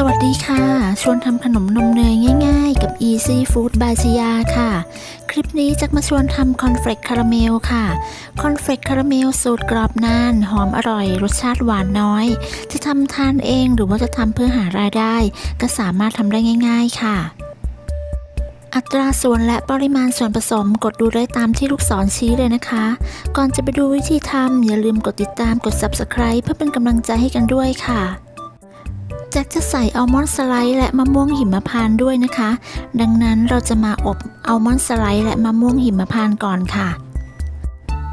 วัสดีค่ะชวนทำขนมนมเนยง่ายๆกับ Easy Food by ชยาค่ะคลิปนี้จะมาชวนทำคอนเฟลกคาราเมลค่ะคอนเฟลกคาราเมลสูตรกรอบนานหอมอร่อยรสชาติหวานน้อยจะทำทานเองหรือว่าจะทำเพื่อหารายได้ก็สามารถทำได้ง่ายๆค่ะอัตราส่วนและปริมาณส่วนผสมกดดูได้ตามที่ลูกศรชี้เลยนะคะก่อนจะไปดูวิธีทำอย่าลืมกดติดตามกด Subscribe เพื่อเป็นกำลังใจให้กันด้วยค่ะแจ็คจะใส่อัลมอนด์สไลด์และมะม่วงหิมพานต์ด้วยนะคะดังนั้นเราจะมาอบอัลมอนด์สไลด์และมะม่วงหิมพานต์ก่อนค่ะ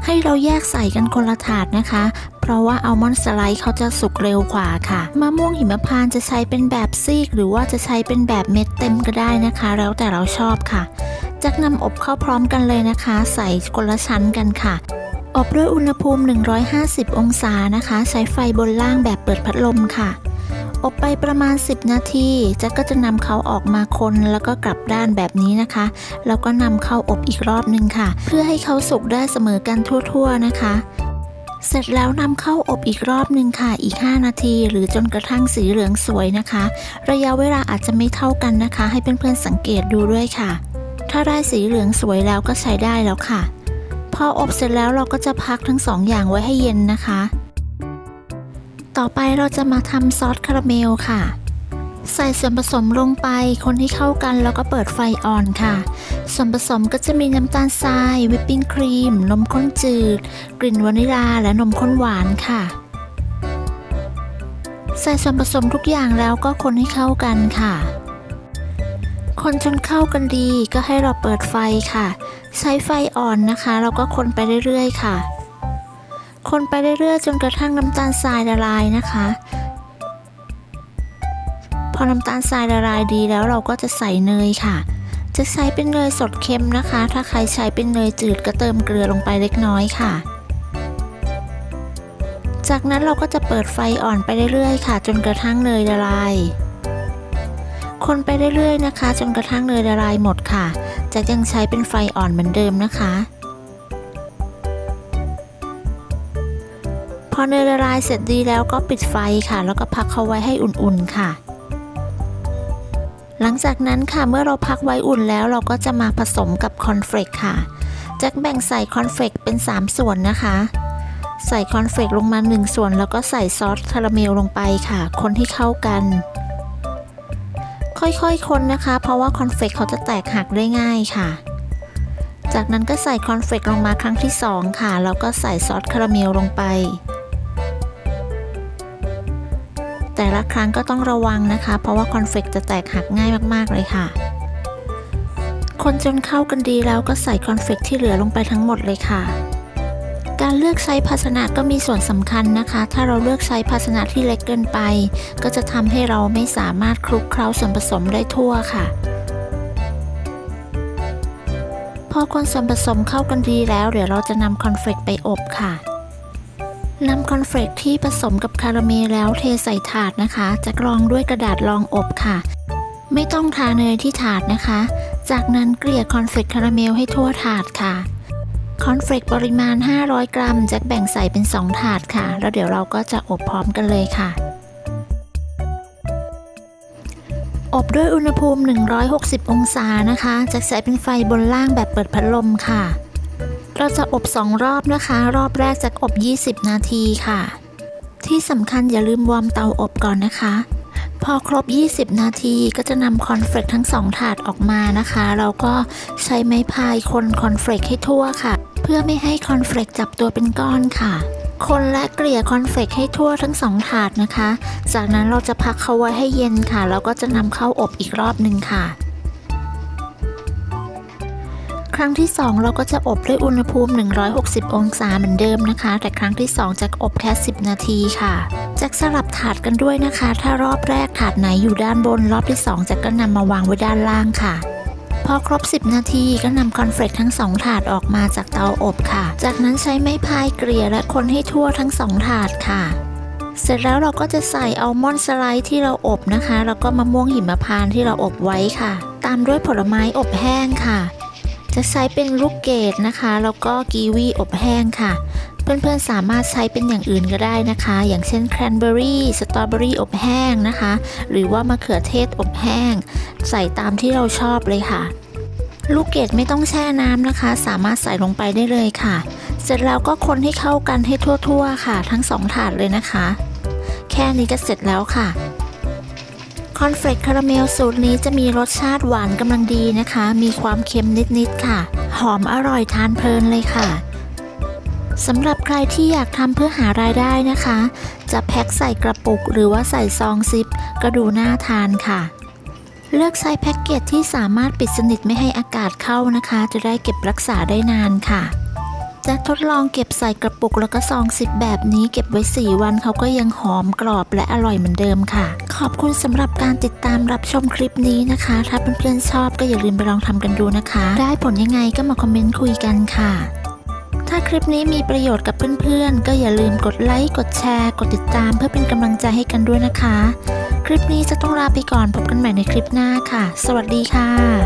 ให้เราแยกใส่กันคนละถาดนะคะเพราะว่าอัลมอนด์สไลด์เขาจะสุกเร็วกว่าค่ะมะม่วงหิมพานต์จะใช้เป็นแบบซีกหรือว่าจะใช้เป็นแบบเม็ดเต็มก็ได้นะคะแล้วแต่เราชอบค่ะแจ็คนำอบเข้าพร้อมกันเลยนะคะใส่คนละชั้นกันค่ะอบด้วยอุณหภูมิ150องศานะคะใช้ไฟบนล่างแบบเปิดพัดลมค่ะอบไปประมาณ10นาทีแจ็คก็จะนำเขาออกมาคนแล้วก็กลับด้านแบบนี้นะคะแล้วก็นำเข้าอบอีกรอบนึงค่ะเพื่อให้เขาสุกได้เสมอกันทั่วๆนะคะเสร็จแล้วนำเข้าอบอีกรอบนึงค่ะอีก5นาทีหรือจนกระทั่งสีเหลืองสวยนะคะระยะเวลาอาจจะไม่เท่ากันนะคะให้เพื่อนๆสังเกตดูด้วยค่ะถ้าได้สีเหลืองสวยแล้วก็ใช้ได้แล้วค่ะพออบเสร็จแล้วเราก็จะพักทั้ง2อย่างไว้ให้เย็นนะคะต่อไปเราจะมาทำซอสคาราเมลค่ะใส่ส่วนผสมลงไปคนให้เข้ากันแล้วก็เปิดไฟอ่อนค่ะส่วนผสมก็จะมีน้ำตาลทรายวิปปิ้งครีมนมข้นจืดกลิ่นวานิลาและนมข้นหวานค่ะใส่ส่วนผสมทุกอย่างแล้วก็คนให้เข้ากันค่ะคนจนเข้ากันดีก็ให้เราเปิดไฟค่ะใช้ไฟอ่อนนะคะเราก็คนไปเรื่อยๆค่ะคนไปเรื่อยๆจนกระทั่งน้ำตาลทรายละลายนะคะพอน้ำตาลทรายละลายดีแล้วเราก็จะใส่เนยค่ะจะใช้เป็นเนยสดเค็มนะคะถ้าใครใช้เป็นเนยจืดก็เติมเกลือลงไปเล็กน้อยค่ะจากนั้นเราก็จะเปิดไฟอ่อนไปเรื่อยๆค่ะจนกระทั่งเนยละลายคนไปเรื่อยๆนะคะจนกระทั่งเนยละลายหมดค่ะจะยังใช้เป็นไฟอ่อนเหมือนเดิมนะคะพอเนยละลายเสร็จดีแล้วก็ปิดไฟค่ะแล้วก็พักเขาไว้ให้อุ่นๆค่ะหลังจากนั้นค่ะเมื่อเราพักไว้อุ่นแล้วเราก็จะมาผสมกับคอนเฟลกค่ะแจ็คแบ่งใส่คอนเฟลกเป็น3ส่วนนะคะใส่คอนเฟลกลงมา1ส่วนแล้วก็ใส่ซอสคาราเมลลงไปค่ะคนให้เข้ากันค่อยๆคนนะคะเพราะว่าคอนเฟลกเขาจะแตกหักได้ง่ายค่ะจากนั้นก็ใส่คอนเฟลกลงมาครั้งที่2ค่ะแล้วก็ใส่ซอสคาราเมลลงไปแต่ละครั้งก็ต้องระวังนะคะเพราะว่าคอนเฟลกจะแตกหักง่ายมากๆเลยค่ะคนจนเข้ากันดีแล้วก็ใส่คอนเฟลกที่เหลือลงไปทั้งหมดเลยค่ะการเลือกใช้ภาชนะก็มีส่วนสำคัญนะคะถ้าเราเลือกใช้ภาชนะที่เล็กเกินไปก็จะทำให้เราไม่สามารถคลุกเคล้าส่วนผสมได้ทั่วค่ะพอคนส่วนผสมเข้ากันดีแล้วเดี๋ยวเราจะนำคอนเฟลกไปอบค่ะนำคอนเฟลกที่ผสมกับคาราเมลแล้วเทใส่ถาดนะคะจะกรองด้วยกระดาษรองอบค่ะไม่ต้องทาเนยที่ถาดนะคะจากนั้นเกลี่ยคอนเฟลกคาราเมลให้ทั่วถาดค่ะคอนเฟลกปริมาณ500กรัมแจ็คแบ่งใส่เป็น2ถาดค่ะแล้วเดี๋ยวเราก็จะอบพร้อมกันเลยค่ะอบด้วยอุณหภูมิ160องศานะคะแจ็คใส่เป็นไฟบนล่างแบบเปิดพัดลมค่ะเราจะอบ2รอบนะคะรอบแรกจะอบ20นาทีค่ะที่สำคัญอย่าลืมวอร์มเตาอบก่อนนะคะพอครบ20นาทีก็จะนำคอนเฟลกทั้ง2ถาดออกมานะคะเราก็ใช้ไม้พายคนคอนเฟลกให้ทั่วค่ะเพื่อไม่ให้คอนเฟลกจับตัวเป็นก้อนค่ะคนและเกลี่ยคอนเฟลกให้ทั่วทั้ง2ถาดนะคะจากนั้นเราจะพักเขาไว้ให้เย็นค่ะแล้วก็จะนำเข้าอบอีกรอบนึงค่ะครั้งที่2เราก็จะอบด้วยอุณหภูมิ160องศาเหมือนเดิมนะคะแต่ครั้งที่2จะอบแค่10นาทีค่ะแจ็คสลับถาดกันด้วยนะคะถ้ารอบแรกถาดไหนอยู่ด้านบนรอบที่2แจ็คก็นำมาวางไว้ด้านล่างค่ะพอครบ10นาทีก็นำคอนเฟลกทั้ง2ถาดออกมาจากเตาอบค่ะจากนั้นใช้ไม้พายเกลี่ยและคนให้ทั่วทั้ง2ถาดค่ะเสร็จแล้วเราก็จะใส่อัลมอนด์สไลด์ที่เราอบนะคะแล้วก็มะม่วงหิมพานต์ที่เราอบไว้ค่ะตามด้วยผลไม้อบแห้งค่ะจะใช้เป็นลูกเกดนะคะแล้วก็กีวีอบแห้งค่ะ เพื่อนๆสามารถใช้เป็นอย่างอื่นก็ได้นะคะ อย่างเช่นแครนเบอรี่สตรอเบอรี่อบแห้งนะคะหรือว่ามะเขือเทศอบแห้งใส่ตามที่เราชอบเลยค่ะลูกเกดไม่ต้องแช่น้ำนะคะสามารถใส่ลงไปได้เลยค่ะเสร็จแล้วก็คนให้เข้ากันให้ทั่วๆค่ะทั้ง2ถาดเลยนะคะแค่นี้ก็เสร็จแล้วค่ะคอนเฟลกคาราเมลสูตรนี้จะมีรสชาติหวานกำลังดีนะคะมีความเค็มนิดๆค่ะหอมอร่อยทานเพลินเลยค่ะสำหรับใครที่อยากทำเพื่อหารายได้นะคะจะแพ็คใส่กระปุกหรือว่าใส่ซองซิปก็ดูน่าทานค่ะเลือกใช้แพ็กเกจที่สามารถปิดสนิทไม่ให้อากาศเข้านะคะจะได้เก็บรักษาได้นานค่ะจะทดลองเก็บใส่กระปุกแล้วก็ซองซิปแบบนี้เก็บไว้4 วันเขาก็ยังหอมกรอบและอร่อยเหมือนเดิมค่ะขอบคุณสำหรับการติดตามรับชมคลิปนี้นะคะถ้าเพื่อนๆชอบก็อย่าลืมไปลองทำกันดูนะคะได้ผลยังไงก็มาคอมเมนต์คุยกันค่ะถ้าคลิปนี้มีประโยชน์กับเพื่อนๆก็อย่าลืมกดไลค์กดแชร์กดติดตามเพื่อเป็นกำลังใจให้กันด้วยนะคะคลิปนี้จะต้องลาไปก่อนพบกันใหม่ในคลิปหน้าค่ะสวัสดีค่ะ